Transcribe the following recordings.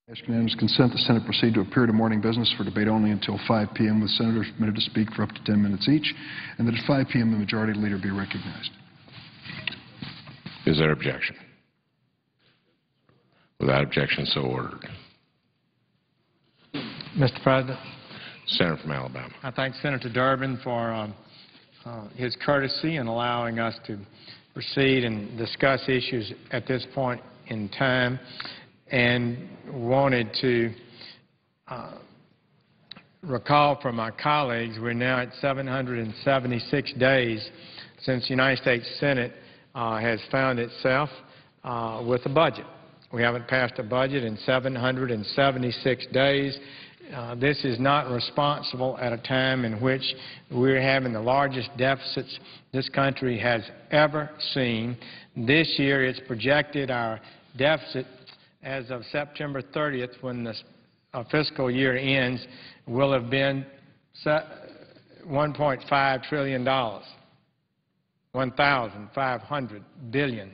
Ask unanimous consent the Senate proceed to a period of morning business for debate only until 5 p.m. with senators permitted to speak for up to 10 minutes each, and that at 5 p.m. the majority leader be recognized. Is there objection? Without objection, so ordered. Mr. President. Senator from Alabama. I thank Senator Durbin for his courtesy in allowing us to proceed and discuss issues at this point in time, and wanted to recall from my colleagues we're now at 776 days since the United States Senate has found itself with a budget. We haven't passed a budget in 776 days. This is not responsible at a time in which we're having the largest deficits this country has ever seen. This year it's projected our deficit as of September 30th, when the fiscal year ends, will have been $1.5 trillion, $1,500 billion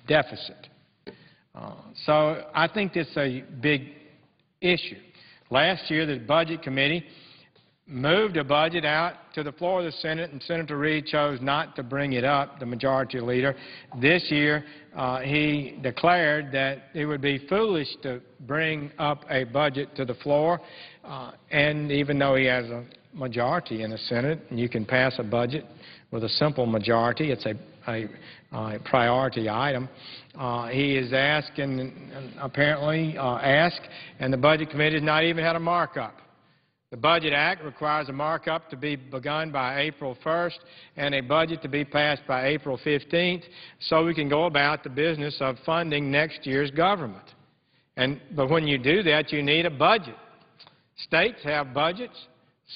deficit. So I think this is a big issue. Last year, the Budget Committee moved a budget out to the floor of the Senate, and Senator Reid chose not to bring it up, the majority leader. This year, he declared that it would be foolish to bring up a budget to the floor, and even though he has a majority in the Senate, and you can pass a budget with a simple majority, it's a priority item. He is asked and apparently asked, and the Budget Committee has not even had a markup. The Budget Act requires a markup to be begun by April 1st and a budget to be passed by April 15th so we can go about the business of funding next year's government. But when you do that, you need a budget. States have budgets.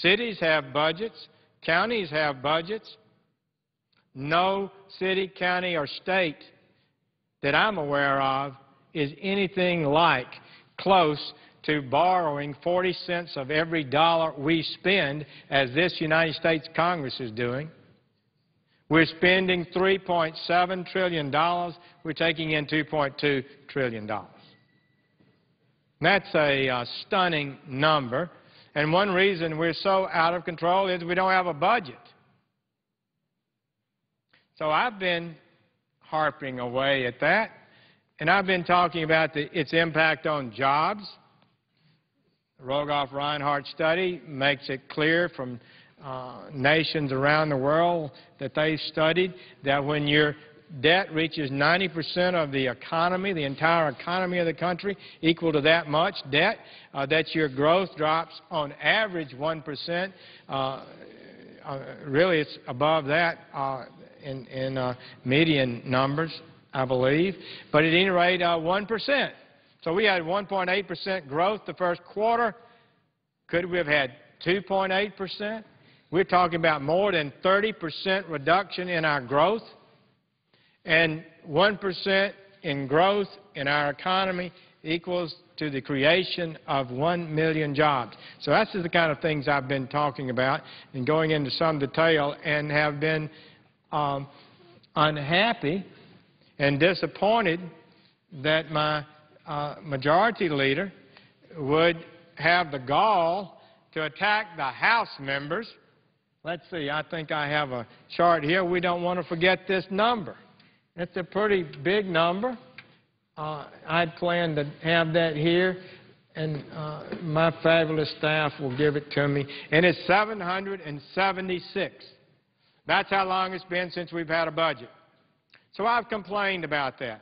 Cities have budgets. Counties have budgets. No city, county, or state that I'm aware of is anything like close to borrowing 40 cents of every dollar we spend, as this United States Congress is doing. We're spending $3.7 trillion. We're taking in $2.2 trillion. That's a stunning number. And one reason we're so out of control is we don't have a budget. So I've been harping away at that, and I've been talking about its impact on jobs. The Rogoff-Reinhardt study makes it clear from nations around the world that they've studied that when your debt reaches 90% of the economy, the entire economy of the country, equal to that much debt, that your growth drops on average 1%. Really, it's above that in median numbers, I believe. But at any rate, 1%. So we had 1.8% growth the first quarter. Could we have had 2.8%? We're talking about more than 30% reduction in our growth. And 1% in growth in our economy equals to the creation of 1 million jobs. So that's the kind of things I've been talking about and going into some detail, and have been unhappy and disappointed that my majority leader would have the gall to attack the House members. Let's see, I think I have a chart here. We don't want to forget this number. It's a pretty big number. I'd planned to have that here, and my fabulous staff will give it to me. And it's 776. That's how long it's been since we've had a budget. So I've complained about that.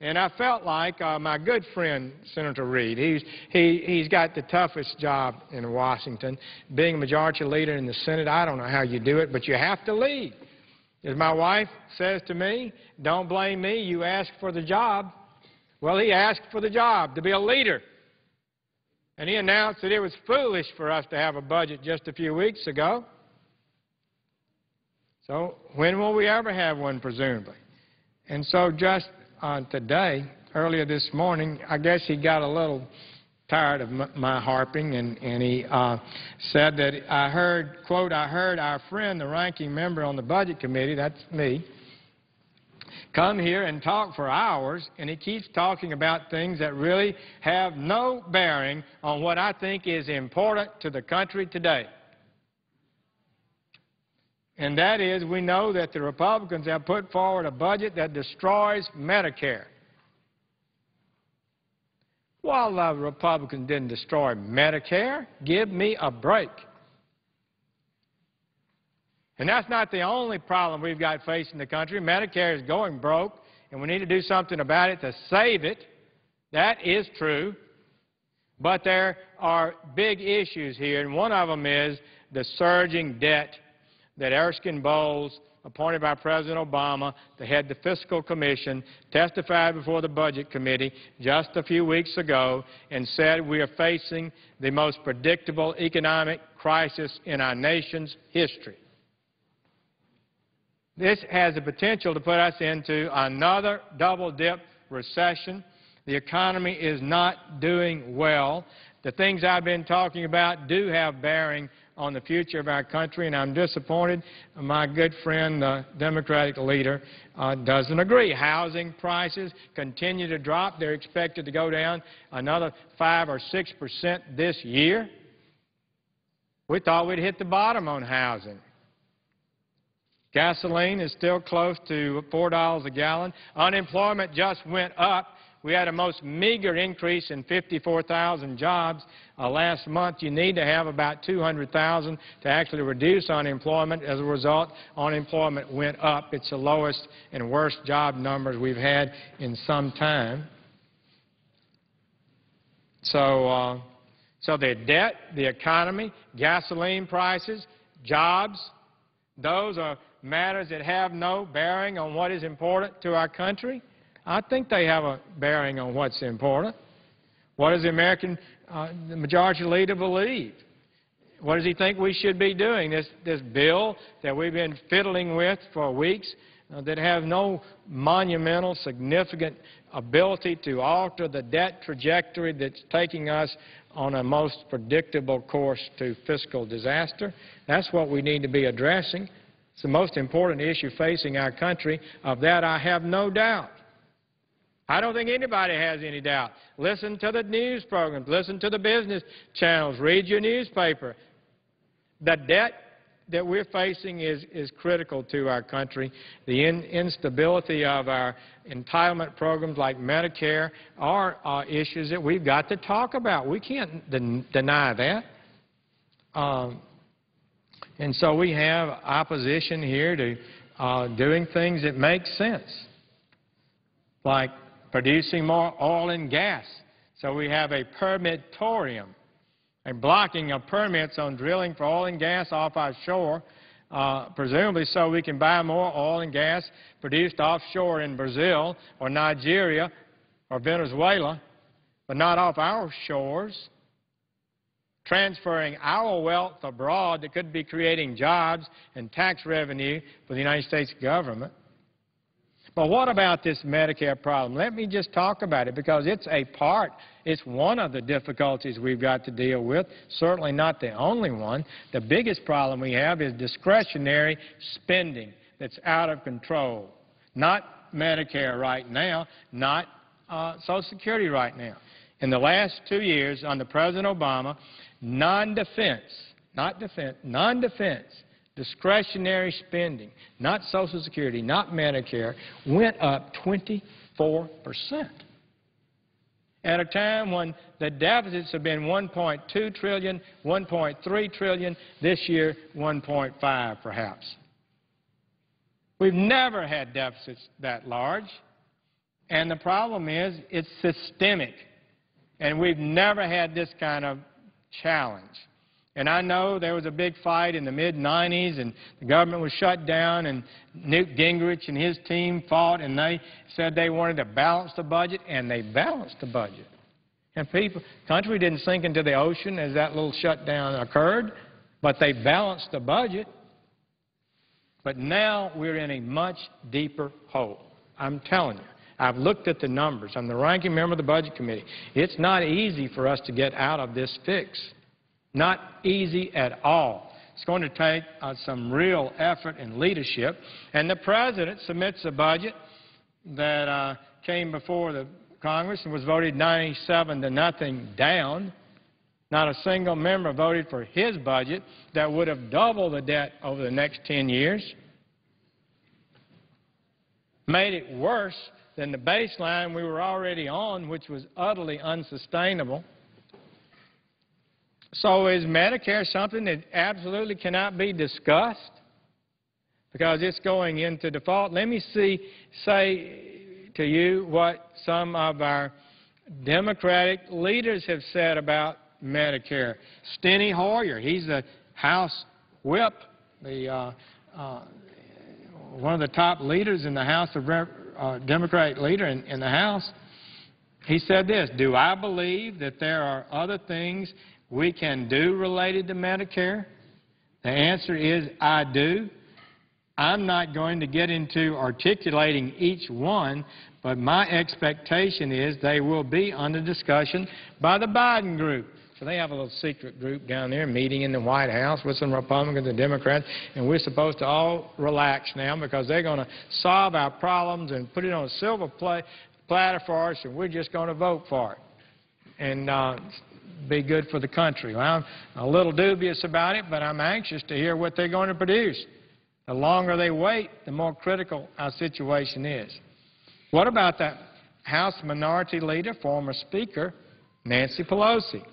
And I felt like my good friend, Senator Reid, he's got the toughest job in Washington. Being a majority leader in the Senate, I don't know how you do it, but you have to lead. As my wife says to me, don't blame me, you asked for the job. Well, he asked for the job, to be a leader. And he announced that it was foolish for us to have a budget just a few weeks ago. So when will we ever have one, presumably? And so just today, earlier this morning, I guess he got a little tired of my harping, and he said that I heard, quote, I heard our friend, the ranking member on the Budget Committee, that's me, come here and talk for hours, and he keeps talking about things that really have no bearing on what I think is important to the country today. And that is, we know that the Republicans have put forward a budget that destroys Medicare. Well, the Republicans didn't destroy Medicare. Give me a break. And that's not the only problem we've got facing the country. Medicare is going broke, and we need to do something about it to save it. That is true. But there are big issues here, and one of them is the surging debt that Erskine Bowles, appointed by President Obama to head the Fiscal Commission, testified before the Budget Committee just a few weeks ago and said we are facing the most predictable economic crisis in our nation's history. This has the potential to put us into another double-dip recession. The economy is not doing well. The things I've been talking about do have bearing on the future of our country, and I'm disappointed my good friend, the Democratic leader, doesn't agree. Housing prices continue to drop. They're expected to go down another 5 or 6% this year. We thought we'd hit the bottom on housing. Gasoline is still close to $4 a gallon. Unemployment just went up. We had a most meager increase in 54,000 jobs last month. You need to have about 200,000 to actually reduce unemployment. As a result, unemployment went up. It's the lowest and worst job numbers we've had in some time. So the debt, the economy, gasoline prices, jobs, those are matters that have no bearing on what is important to our country. I think they have a bearing on what's important. What does the American the majority leader believe? What does he think we should be doing? This bill that we've been fiddling with for weeks that have no monumental, significant ability to alter the debt trajectory that's taking us on a most predictable course to fiscal disaster. That's what we need to be addressing. It's the most important issue facing our country. Of that, I have no doubt. I don't think anybody has any doubt. Listen to the news programs. Listen to the business channels. Read your newspaper. The debt that we're facing is critical to our country. The instability of our entitlement programs like Medicare are issues that we've got to talk about. We can't deny that. And so we have opposition here to doing things that make sense, like producing more oil and gas. So we have a permitorium, a blocking of permits on drilling for oil and gas off our shore, presumably so we can buy more oil and gas produced offshore in Brazil or Nigeria or Venezuela, but not off our shores, transferring our wealth abroad that could be creating jobs and tax revenue for the United States government. But what about this Medicare problem? Let me just talk about it, because it's one of the difficulties we've got to deal with, certainly not the only one. The biggest problem we have is discretionary spending that's out of control. Not Medicare right now, not Social Security right now. In the last 2 years under President Obama, non-defense discretionary spending, not Social Security, not Medicare, went up 24%. At a time when the deficits have been $1.2 trillion, $1.3 trillion, this year $1.5 perhaps. We've never had deficits that large, and the problem is it's systemic, and we've never had this kind of challenge. And I know there was a big fight in the mid-'90s, and the government was shut down, and Newt Gingrich and his team fought, and they said they wanted to balance the budget, and they balanced the budget. And country didn't sink into the ocean as that little shutdown occurred, but they balanced the budget. But now we're in a much deeper hole. I'm telling you. I've looked at the numbers. I'm the ranking member of the Budget Committee. It's not easy for us to get out of this fix. Not easy at all. It's going to take some real effort and leadership. And the President submits a budget that came before the Congress and was voted 97-0 down. Not a single member voted for his budget that would have doubled the debt over the next 10 years. Made it worse than the baseline we were already on, which was utterly unsustainable. So is Medicare something that absolutely cannot be discussed because it's going into default? Let me say to you what some of our Democratic leaders have said about Medicare. Steny Hoyer, he's the House whip, one of the top leaders in the House, Democratic leader in the House. He said this: "Do I believe that there are other things we can do related to Medicare? The answer is I do. I'm not going to get into articulating each one, but my expectation is they will be under discussion by the Biden group." So they have a little secret group down there meeting in the White House with some Republicans and Democrats, and we're supposed to all relax now because they're going to solve our problems and put it on a silver platter for us, and we're just going to vote for it and be good for the country. Well, I'm a little dubious about it, but I'm anxious to hear what they're going to produce. The longer they wait, the more critical our situation is. What about the House Minority Leader, former Speaker, Nancy Pelosi?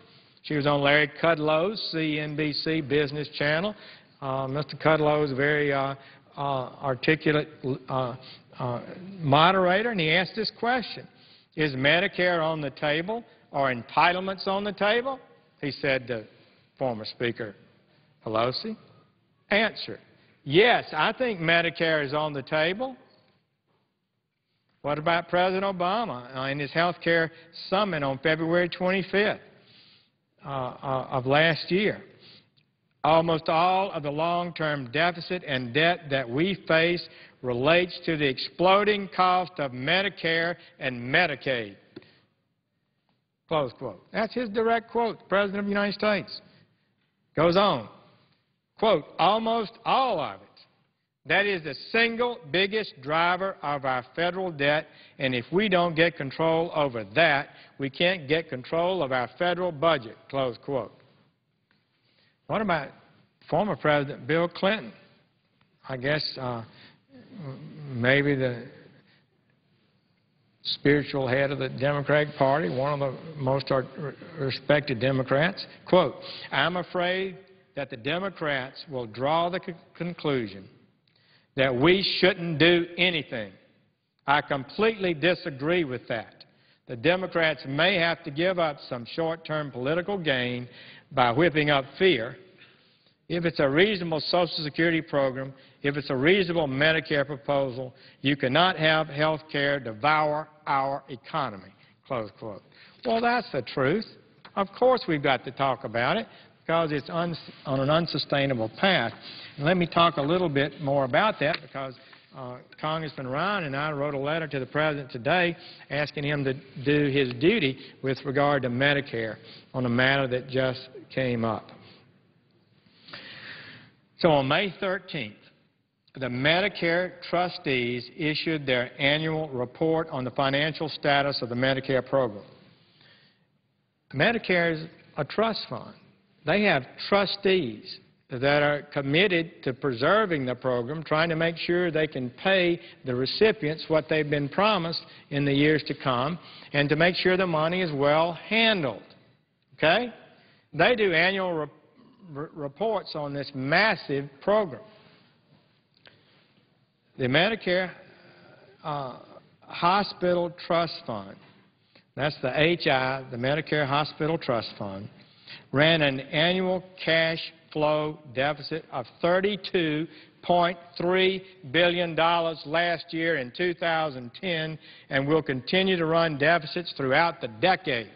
She was on Larry Kudlow's CNBC Business Channel. Mr. Kudlow is a very articulate moderator, and he asked this question: is Medicare on the table or entitlements on the table? He said to former Speaker Pelosi, answer: yes, I think Medicare is on the table. What about President Obama in his health care summit on February 25th of last year? Almost all of the long-term deficit and debt that we face relates to the exploding cost of Medicare and Medicaid. Close quote. That's his direct quote, the President of the United States. Goes on, quote, almost all of it. That is the single biggest driver of our federal debt, and if we don't get control over that, we can't get control of our federal budget, close quote. What about former President Bill Clinton? I guess maybe the spiritual head of the Democratic Party, one of the most respected Democrats. Quote, I'm afraid that the Democrats will draw the conclusion that we shouldn't do anything. I completely disagree with that. The Democrats may have to give up some short-term political gain by whipping up fear. If it's a reasonable Social Security program, if it's a reasonable Medicare proposal, you cannot have health care devour our economy, close quote. Well, that's the truth. Of course we've got to talk about it because it's on an unsustainable path. And let me talk a little bit more about that because Congressman Ryan and I wrote a letter to the President today asking him to do his duty with regard to Medicare on a matter that just came up. So on May 13th, the Medicare trustees issued their annual report on the financial status of the Medicare program. Medicare is a trust fund. They have trustees that are committed to preserving the program, trying to make sure they can pay the recipients what they've been promised in the years to come, and to make sure the money is well handled. Okay? They do annual reports on this massive program. The Medicare Hospital Trust Fund, that's the HI, the Medicare Hospital Trust Fund, ran an annual cash flow deficit of $32.3 billion last year in 2010 and will continue to run deficits throughout the decade.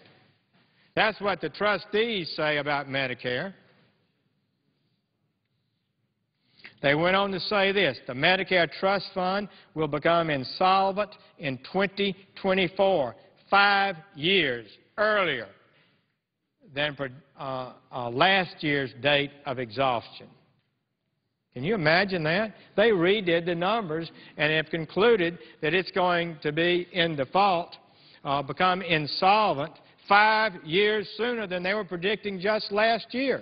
That's what the trustees say about Medicare. They went on to say this: the Medicare Trust Fund will become insolvent in 2024, 5 years earlier than last year's date of exhaustion. Can you imagine that? They redid the numbers and have concluded that it's going to be in default, become insolvent 5 years sooner than they were predicting just last year.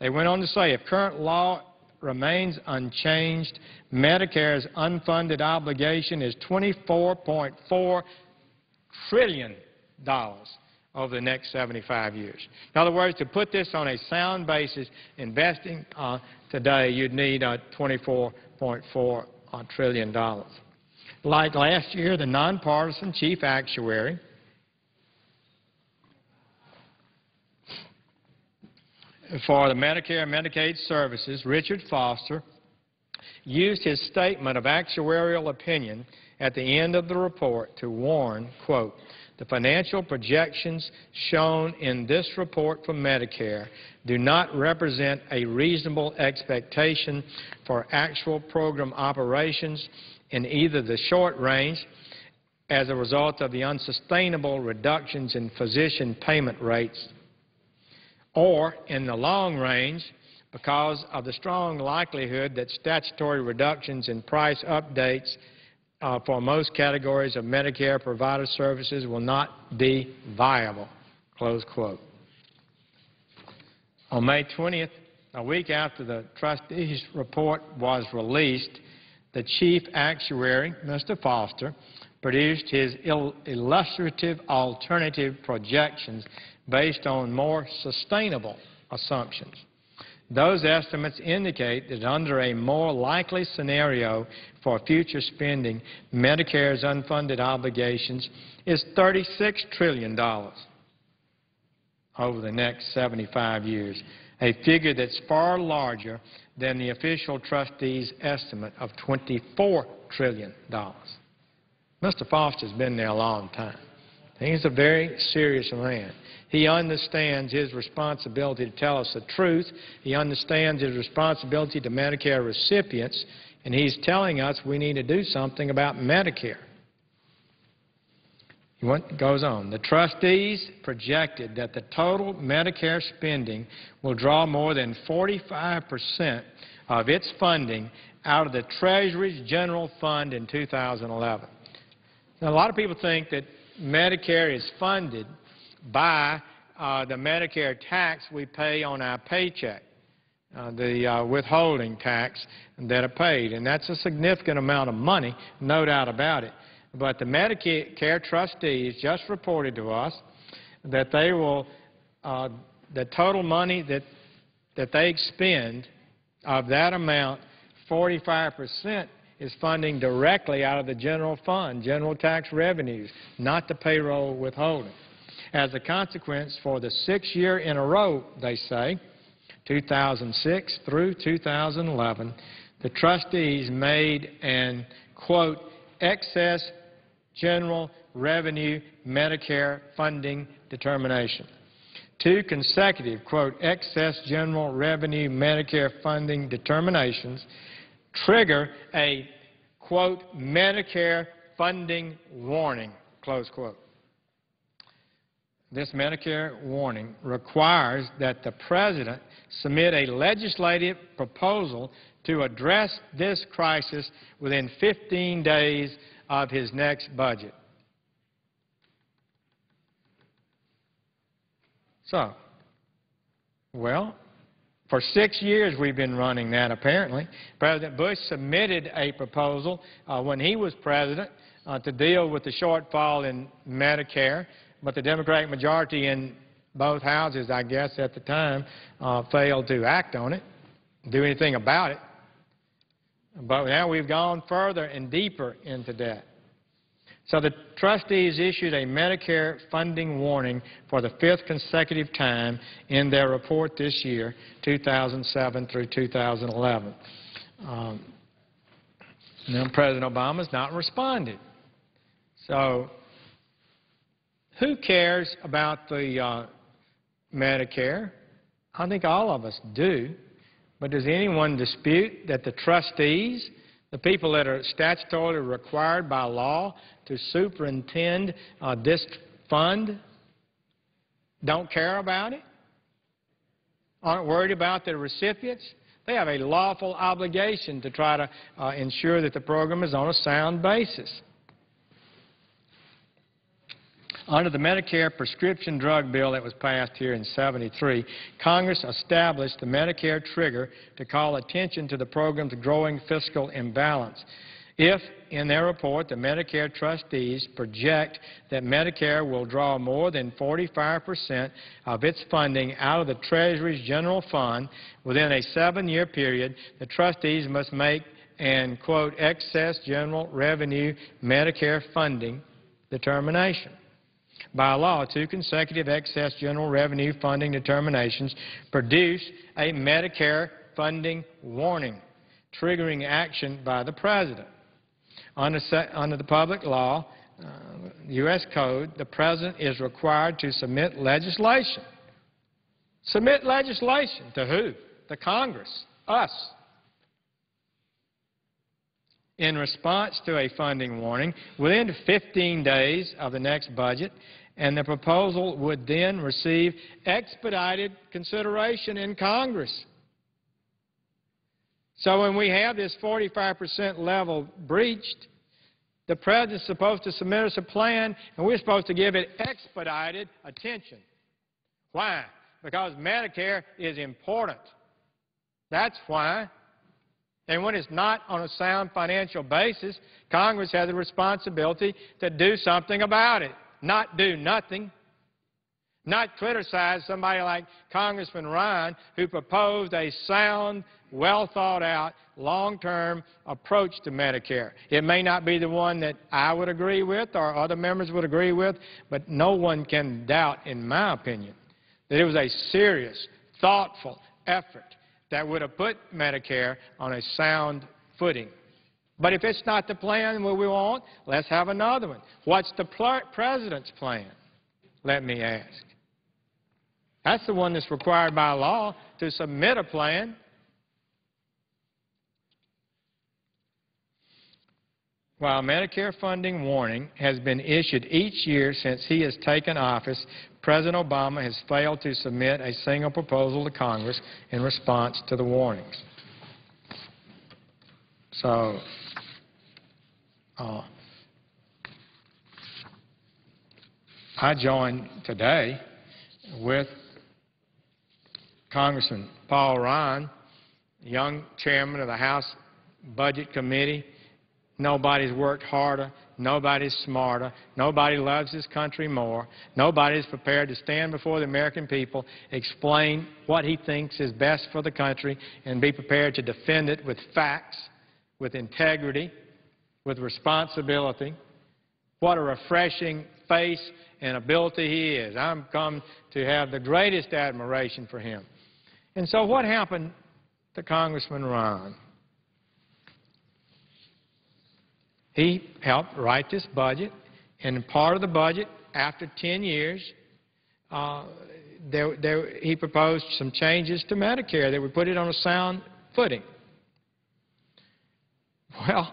They went on to say, if current law remains unchanged, Medicare's unfunded obligation is $24.4 trillion over the next 75 years. In other words, to put this on a sound basis, investing today, you'd need $24.4 trillion. Like last year, the nonpartisan chief actuary for the Medicare and Medicaid services, Richard Foster, used his statement of actuarial opinion at the end of the report to warn, quote, the financial projections shown in this report from Medicare do not represent a reasonable expectation for actual program operations in either the short range as a result of the unsustainable reductions in physician payment rates, or in the long range because of the strong likelihood that statutory reductions in price updates for most categories of Medicare provider services will not be viable, close quote. On May 20th, a week after the trustees' report was released, the chief actuary, Mr. Foster, produced his illustrative alternative projections based on more sustainable assumptions. Those estimates indicate that under a more likely scenario for future spending, Medicare's unfunded obligations is $36 trillion over the next 75 years, a figure that's far larger than the official trustees' estimate of $24 trillion. Mr. Foster's been there a long time. He's a very serious man. He understands his responsibility to tell us the truth. He understands his responsibility to Medicare recipients, and he's telling us we need to do something about Medicare. He goes on. The trustees projected that the total Medicare spending will draw more than 45% of its funding out of the Treasury's General Fund in 2011. Now, a lot of people think that Medicare is funded by the Medicare tax we pay on our paycheck, the withholding tax that are paid. And that's a significant amount of money, no doubt about it. But the Medicare trustees just reported to us that they will, the total money that they expend of that amount, 45% is funding directly out of the general fund, general tax revenues, not the payroll withholding. As a consequence, for the 6th year in a row, they say, 2006 through 2011, the trustees made an, quote, excess general revenue Medicare funding determination. 2 consecutive, quote, excess general revenue Medicare funding determinations trigger a, quote, Medicare funding warning, close quote. This Medicare warning requires that the President submit a legislative proposal to address this crisis within 15 days of his next budget. So, well, for 6 years we've been running that, apparently. President Bush submitted a proposal when he was president to deal with the shortfall in Medicare, but the Democratic majority in both houses, I guess, at the time, failed to act on it, do anything about it. But now we've gone further and deeper into debt. So the trustees issued a Medicare funding warning for the 5th consecutive time in their report this year, 2007 through 2011. Now President Obama's not responded. So who cares about the Medicare? I think all of us do. But does anyone dispute that the trustees, the people that are statutorily required by law to superintend this fund, don't care about it? aren't worried about the recipients. They have a lawful obligation to try to ensure that the program is on a sound basis. Under the Medicare prescription drug bill that was passed here in '73, Congress established the Medicare trigger to call attention to the program's growing fiscal imbalance. If, in their report, the Medicare trustees project that Medicare will draw more than 45% of its funding out of the Treasury's general fund within a 7-year period, the trustees must make an, quote, excess general revenue Medicare funding determination. By law, 2 consecutive excess general revenue funding determinations produce a Medicare funding warning, triggering action by the President. Under the public law, U.S. Code, the President is required to submit legislation. Submit legislation to who? The Congress, us. In response to a funding warning within 15 days of the next budget, and the proposal would then receive expedited consideration in Congress. So when we have this 45% level breached, the President's supposed to submit us a plan, and we're supposed to give it expedited attention. Why? Because Medicare is important. That's why. And when it's not on a sound financial basis, Congress has a responsibility to do something about it, not do nothing. Not criticize somebody like Congressman Ryan, who proposed a sound, well-thought-out, long-term approach to Medicare. It may not be the one that I would agree with or other members would agree with, but no one can doubt, in my opinion, that it was a serious, thoughtful effort that would have put Medicare on a sound footing. But if it's not the plan we want, let's have another one. What's the President's plan? Let me ask. That's the one that's required by law to submit a plan. While Medicare funding warning has been issued each year since he has taken office, President Obama has failed to submit a single proposal to Congress in response to the warnings. So, I joined today with Congressman Paul Ryan, young chairman of the House Budget Committee. Nobody's worked harder. Nobody's smarter. Nobody loves his country more. Nobody's prepared to stand before the American people, explain what he thinks is best for the country, and be prepared to defend it with facts, with integrity, with responsibility. What a refreshing face and ability he is. I've come to have the greatest admiration for him. And so what happened to Congressman Ryan? He helped write this budget, and part of the budget, after 10 years, he proposed some changes to Medicare that would put it on a sound footing. Well,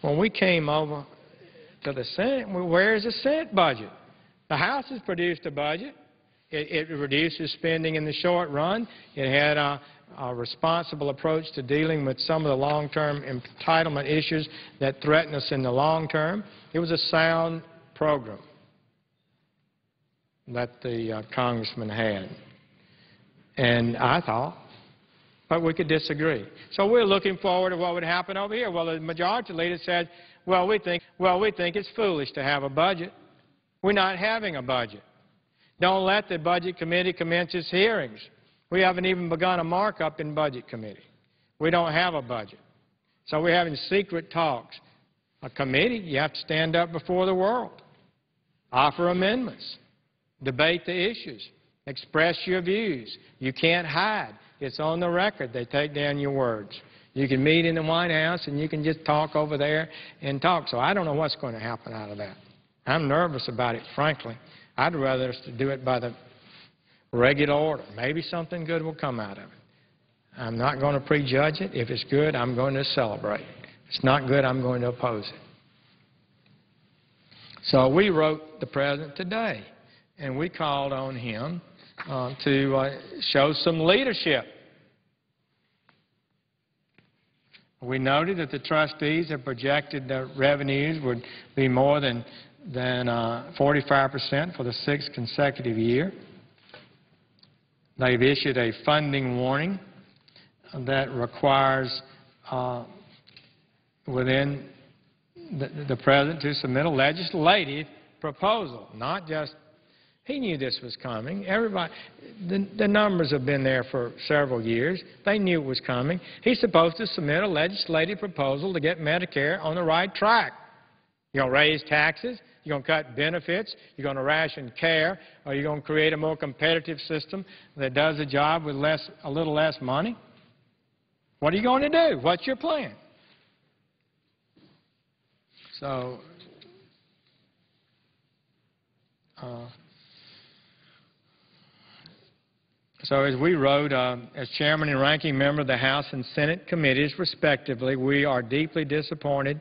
when we came over to the Senate, where's the Senate budget? The House has produced a budget. It reduces spending in the short run. It had a responsible approach to dealing with some of the long-term entitlement issues that threaten us in the long term. It was a sound program that the congressman had. And I thought, but we could disagree. So we're looking forward to what would happen over here. Well, the majority leader said, well, we think it's foolish to have a budget. We're not having a budget. Don't let the Budget Committee commence its hearings. We haven't even begun a markup in Budget Committee. We don't have a budget. So we're having secret talks. A committee, you have to stand up before the world, offer amendments, debate the issues, express your views. You can't hide. It's on the record. They take down your words. You can meet in the White House and you can just talk over there and talk. So I don't know what's going to happen out of that. I'm nervous about it, frankly. I'd rather us to do it by the regular order. Maybe something good will come out of it. I'm not going to prejudge it. If it's good, I'm going to celebrate. If it's not good, I'm going to oppose it. So we wrote the President today, and we called on him to show some leadership. We noted that the trustees have projected that revenues would be more than 45% for the sixth consecutive year. They've issued a funding warning that requires within the President to submit a legislative proposal, not just, he knew this was coming. Everybody, the numbers have been there for several years. They knew it was coming. He's supposed to submit a legislative proposal to get Medicare on the right track. You're going to raise taxes, you're going to cut benefits, you're going to ration care, or you're going to create a more competitive system that does the job with a little less money? What are you going to do? What's your plan? So, as we wrote, as chairman and ranking member of the House and Senate committees, respectively, we are deeply disappointed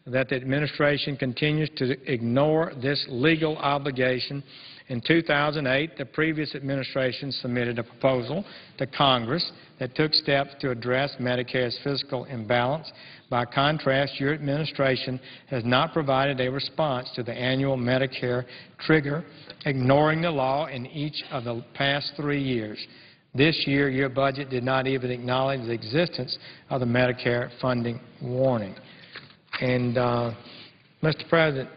that the administration continues to ignore this legal obligation. In 2008, the previous administration submitted a proposal to Congress that took steps to address Medicare's fiscal imbalance. By contrast, your administration has not provided a response to the annual Medicare trigger, ignoring the law in each of the past 3 years. This year, your budget did not even acknowledge the existence of the Medicare funding warning. And, Mr. President,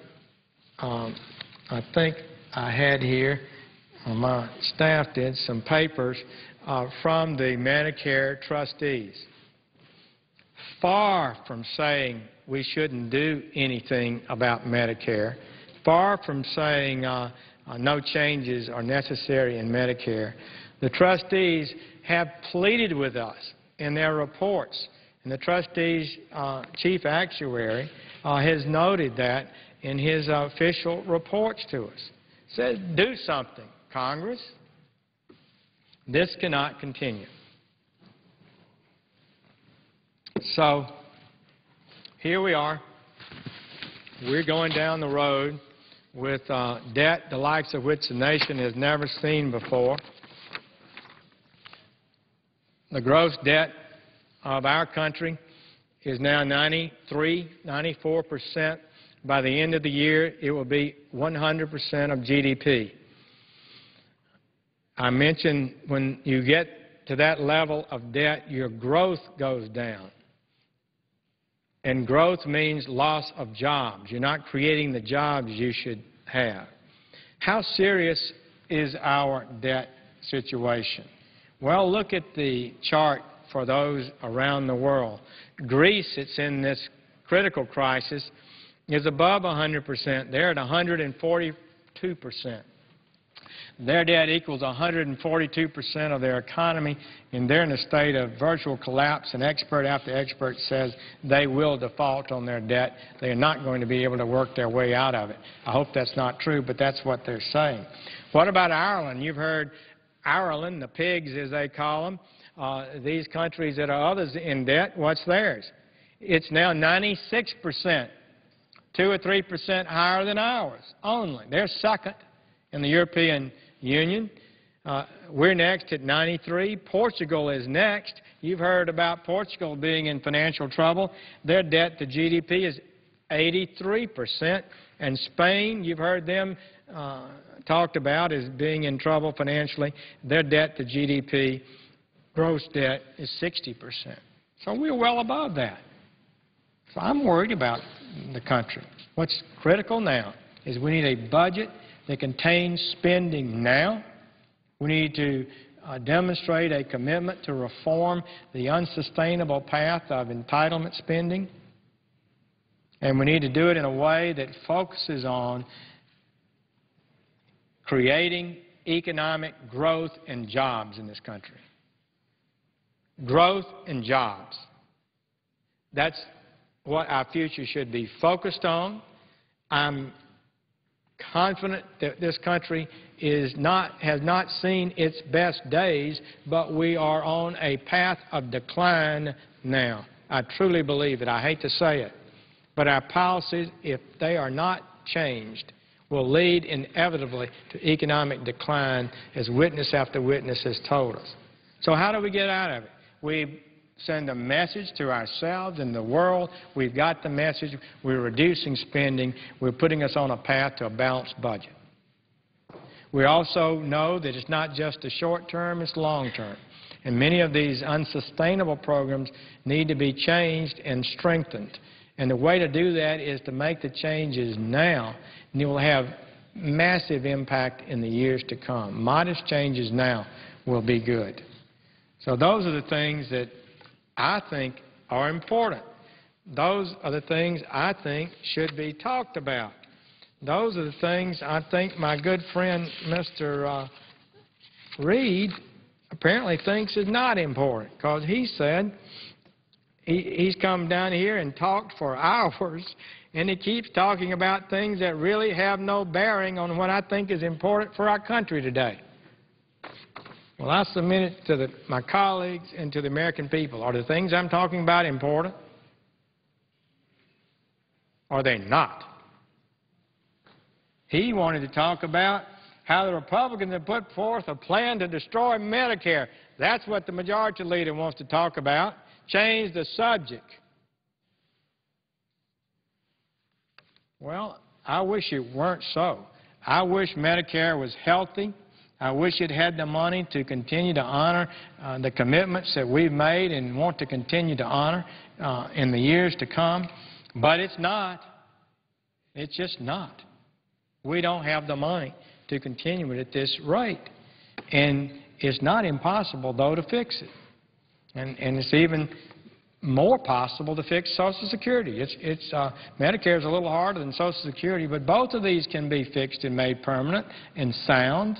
I think I had here, my staff did, some papers from the Medicare trustees. Far from saying we shouldn't do anything about Medicare, far from saying no changes are necessary in Medicare, the trustees have pleaded with us in their reports. And the trustees' chief actuary has noted that in his official reports to us. Said, do something, Congress. This cannot continue. So here we are. We're going down the road with debt the likes of which the nation has never seen before. The gross debt of our country is now 94%. By the end of the year, it will be 100% of GDP. I mentioned when you get to that level of debt, your growth goes down. And growth means loss of jobs. You're not creating the jobs you should have. How serious is our debt situation? Well, look at the chart for those around the world. Greece, it's in this critical crisis, is above 100%. They're at 142%. Their debt equals 142% of their economy, and they're in a state of virtual collapse, and expert after expert says they will default on their debt. They are not going to be able to work their way out of it. I hope that's not true, but that's what they're saying. What about Ireland? You've heard Ireland, the pigs as they call them, these countries that are others in debt, what's theirs? It's now 96%, 2 or 3% higher than ours only. They're second in the European Union. We're next at 93. Portugal is next. You've heard about Portugal being in financial trouble. Their debt to GDP is 83%. And Spain, you've heard them talked about as being in trouble financially. Their debt to GDP, gross debt, is 60%. So we're well above that. So I'm worried about the country. What's critical now is we need a budget that contains spending now. We need to demonstrate a commitment to reform the unsustainable path of entitlement spending. And we need to do it in a way that focuses on creating economic growth and jobs in this country. Growth and jobs. That's what our future should be focused on. I'm confident that this country has not seen its best days, but we are on a path of decline now. I truly believe it. I hate to say it. But our policies, if they are not changed, will lead inevitably to economic decline, as witness after witness has told us. So how do we get out of it? We send a message to ourselves and the world. We've got the message. We're reducing spending. We're putting us on a path to a balanced budget. We also know that it's not just the short term, it's long term. And many of these unsustainable programs need to be changed and strengthened. And the way to do that is to make the changes now, and it will have massive impact in the years to come. Modest changes now will be good. So those are the things that I think are important. Those are the things I think should be talked about. Those are the things I think my good friend Mr. Reed apparently thinks is not important, because he said he's come down here and talked for hours, and he keeps talking about things that really have no bearing on what I think is important for our country today. Well, I submit it to my colleagues and to the American people. Are the things I'm talking about important? Are they not? He wanted to talk about how the Republicans have put forth a plan to destroy Medicare. That's what the majority leader wants to talk about. Change the subject. Well, I wish it weren't so. I wish Medicare was healthy. I wish it had the money to continue to honor the commitments that we've made and want to continue to honor in the years to come. But it's not. It's just not. We don't have the money to continue it at this rate. And it's not impossible, though, to fix it. And it's even more possible to fix Social Security. Medicare is a little harder than Social Security, but both of these can be fixed and made permanent and sound.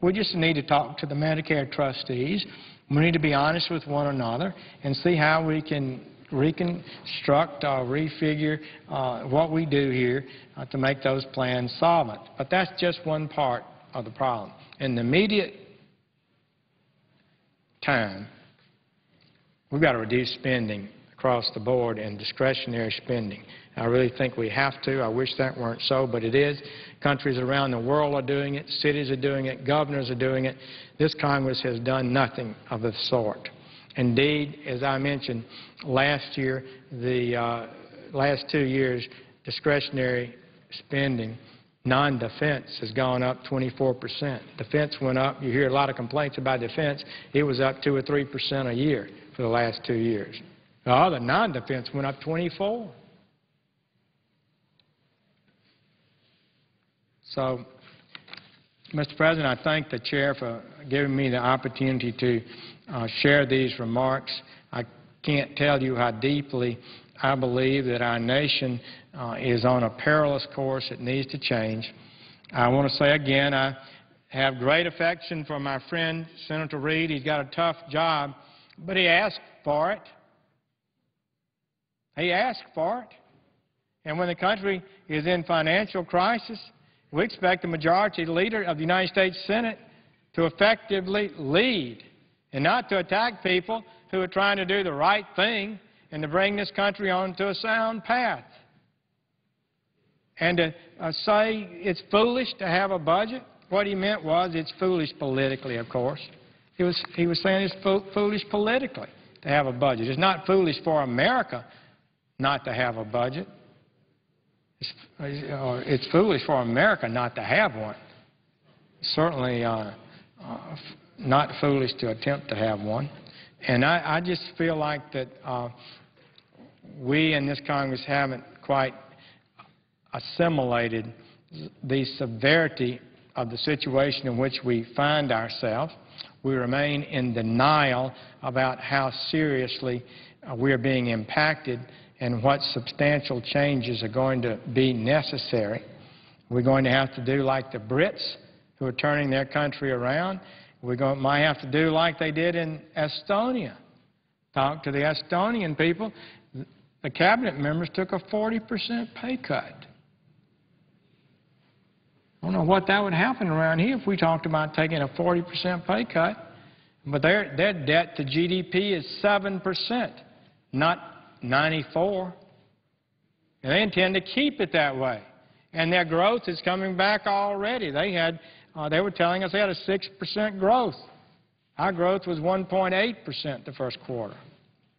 We just need to talk to the Medicare trustees. We need to be honest with one another and see how we can reconstruct, refigure what we do here to make those plans solvent. But that's just one part of the problem. In the immediate time, we've got to reduce spending across the board and discretionary spending. I really think we have to. I wish that weren't so, but it is. Countries around the world are doing it. Cities are doing it. Governors are doing it. This Congress has done nothing of the sort. Indeed, as I mentioned, last year, the last 2 years, discretionary spending, non-defense, has gone up 24%. Defense went up. You hear a lot of complaints about defense. It was up 2 or 3% a year for the last 2 years. The other non-defense went up 24%. So, Mr. President, I thank the Chair for giving me the opportunity to share these remarks. I can't tell you how deeply I believe that our nation is on a perilous course that needs to change. I want to say again, I have great affection for my friend, Senator Reed. He's got a tough job, but he asked for it. He asked for it. And when the country is in financial crisis, we expect the majority leader of the United States Senate to effectively lead and not to attack people who are trying to do the right thing and to bring this country onto a sound path. And to say it's foolish to have a budget, what he meant was it's foolish politically, of course. He was saying it's foolish politically to have a budget. It's not foolish for America not to have a budget. It's foolish for America not to have one. Certainly not foolish to attempt to have one. And I just feel like that we in this Congress haven't quite assimilated the severity of the situation in which we find ourselves. We remain in denial about how seriously we are being impacted and what substantial changes are going to be necessary. We're going to have to do like the Brits, who are turning their country around. We might have to do like they did in Estonia. Talk to the Estonian people. The cabinet members took a 40% pay cut. I don't know what that would happen around here if we talked about taking a 40% pay cut. But their debt to GDP is 7%, not 94%. And they intend to keep it that way. And their growth is coming back already. They were telling us they had a 6% growth. Our growth was 1.8% the first quarter.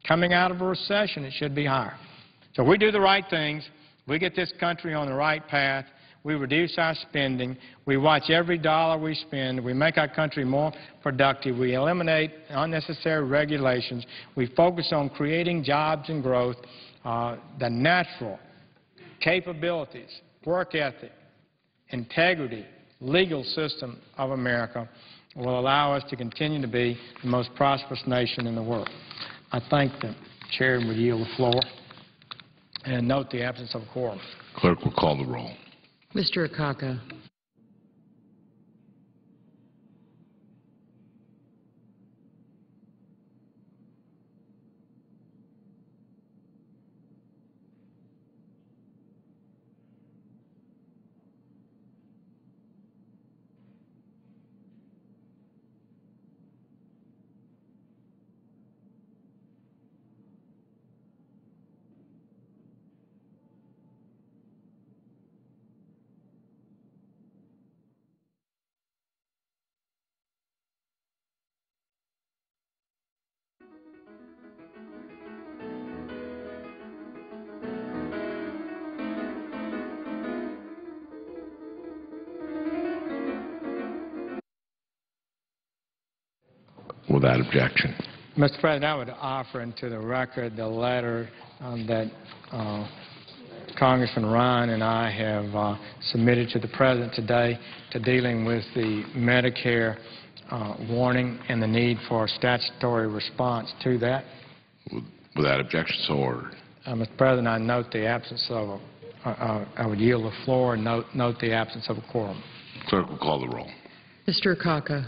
Coming out of a recession, it should be higher. So we do the right things. We get this country on the right path. We reduce our spending. We watch every dollar we spend. We make our country more productive. We eliminate unnecessary regulations. We focus on creating jobs and growth. The natural capabilities, work ethic, integrity, legal system of America will allow us to continue to be the most prosperous nation in the world. I thank the Chair and would yield the floor and note the absence of a quorum. Clerk will call the roll. Mr. Akaka. Without objection. Mr. President, I would offer into the record the letter that Congressman Ryan and I have submitted to the President today to dealing with the Medicare warning and the need for a statutory response to that. Without objection, so ordered. Mr. President, I note the absence of I would yield the floor and note the absence of a quorum. Clerk will call the roll. Mr. Akaka.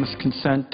unanimous consent